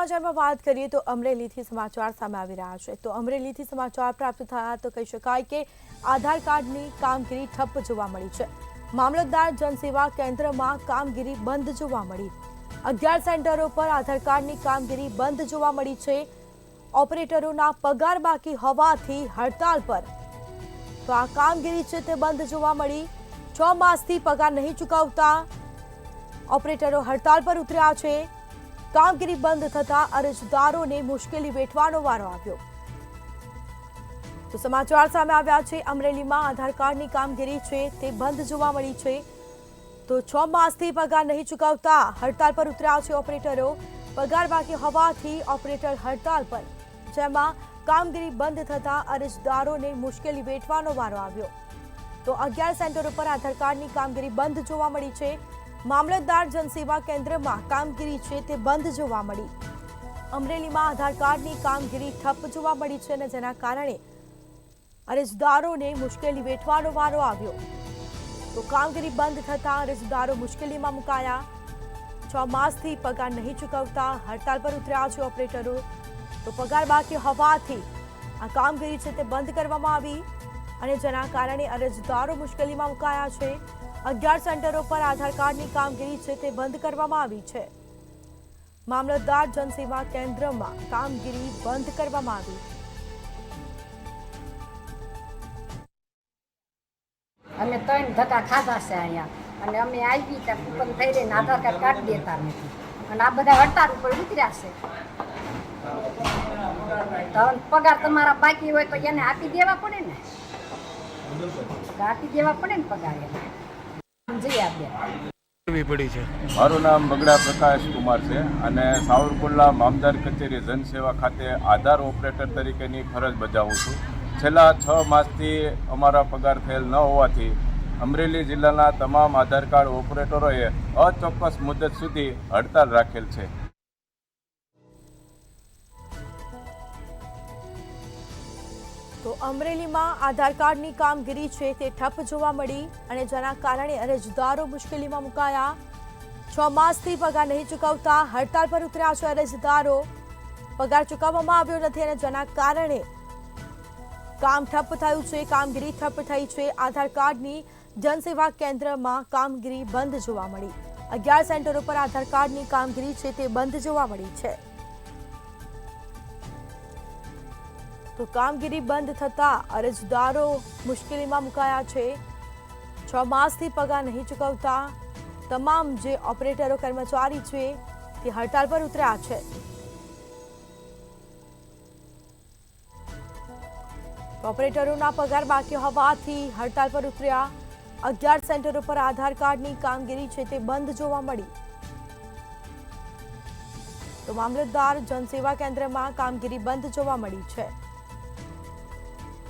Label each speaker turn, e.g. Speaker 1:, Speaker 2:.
Speaker 1: સમાચારમાં વાત કરીએ તો અમરેલીથી સમાચાર સામે આવી રહ્યા છે। તો અમરેલીથી સમાચાર પ્રાપ્ત થયા તો કહી શકાય કે આધાર કાર્ડની કામગીરી ઠપ્પ જોવા મળી છે। મામલતદાર જનસેવા કેન્દ્રમાં કામગીરી બંધ જોવા મળી। 11 સેન્ટરો પર આધાર કાર્ડની કામગીરી બંધ જોવા મળી છે। ઓપરેટરોના પગાર બાકી હોવાથી હડતાલ પર। તો આ કામગીરી છે તે બંધ જોવા મળી। 6 માસથી પગાર નહીં ચૂકવતા ઓપરેટરો હડતાલ પર ઉતર્યા છે। કામગીરી બંધ થતા અરજદારોને મુશ્કેલી વેઠવાનો વારો આવ્યો। તો સમાચાર સામે આવ્યા છે અમરેલીમાં આધાર કાર્ડની કામગીરી છે તે બંધ જોવા મળી છે। તો 6 માસથી પગાર નહીં ચૂકવતા હડતાલ પર ઉતર્યા છે ઓપરેટરો। પગાર બાકી હોવાથી ઓપરેટર હડતાલ પર, જેમાં કામગીરી બંધ થતા અરજદારોને મુશ્કેલી વેઠવાનો વારો આવ્યો। તો 11 સેન્ટરો પર આધાર કાર્ડની કામગીરી બંધ જોવા મળી છે। મામલતદાર જનસેવા કેન્દ્રમાં કામગીરી છે તે બંધ જોવા મળી। અમરેલીમાં આધાર કાર્ડની કામગીરી ઠપ્પ જોવા મળી છે અને જેના કારણે અરજદારોને મુશ્કેલી વેઠવાનો વારો આવ્યો। તો કામગીરી બંધ થતા અરજદારો મુશ્કેલીમાં મુકાયા। 6 માસથી પગાર નહીં ચૂકવતા હડતાલ પર ઉતર્યા છે ઓપરેટરો। તો પગાર બાકી હોવાથી આ કામગીરી છે તે બંધ કરવામાં આવી અને જેના કારણે અરજદારો મુશ્કેલીમાં મુકાયા છે। 11 સેન્ટરો પર આધાર કાર્ડની કામગીરી છે તે બંધ કરવામાં આવી છે। મામલતદાર જનસેવા કેન્દ્રમાં કામગીરી બંધ કરવામાં આવી।
Speaker 2: અમે 3 ધક્કા ખાધા છે અહીંયા અને અમે આવી ત્યાં કૂપન થઈ રહીને આધાર કાર્ડ કાઢી દેતા નથી અને આ બધા હડતાલ ઉપર ઉતર્યા છે। તો પગાર તમારા બાકી હોય તો એને આપી દેવા પડે ને, આપી દેવા પડે ને પગાર એને।
Speaker 3: મારું નામ બગડા પ્રકાશ કુમાર છે અને સાવરકુંડલા મામલતદાર કચેરી જનસેવા ખાતે આધાર ઓપરેટર તરીકેની ફરજ બજાવું છું। છેલ્લા 6 માસથી અમારા પગાર થયેલ ન હોવાથી અમરેલી જિલ્લાના તમામ આધાર કાર્ડ ઓપરેટરોએ અચોક્કસ મુદત સુધી હડતાલ રાખેલ છે।
Speaker 1: તો અમરેલીમાં આધાર કાર્ડની કામગીરી છે તે ઠપ્પ જોવા મળી અને જેના કારણે અરજદારો મુશ્કેલીમાં મુકાયા। 6 માસથી પગાર નહીં ચૂકવતા હડતાલ પર ઉતર્યા છે અરજદારો। પગાર ચૂકવવામાં આવ્યો નથી અને જેના કારણે કામ ઠપ્પ થયું છે, કામગીરી ઠપ્પ થઈ છે। આધાર કાર્ડની જનસેવા કેન્દ્રમાં કામગીરી બંધ જોવા મળી। 11 સેન્ટરો પર આધાર કાર્ડની કામગીરી છે તે બંધ જોવા મળી છે। તો કામગીરી બંધ થતા અરજદારો મુશ્કેલીમાં મુકાયા છે। 6 માસથી પગાર નહીં ચૂકવતા તમામ જે ઓપરેટરો કર્મચારી છે તે હડતાલ પર ઉતર્યા છે। ઓપરેટરોના પગાર બાકી હોવાથી હડતાલ પર ઉતર્યા। 11 સેન્ટરો પર આધાર કાર્ડની કામગીરી છે તે બંધ જોવા મળી। તો મામલતદાર જનસેવા કેન્દ્રમાં કામગીરી બંધ જોવા મળી છે।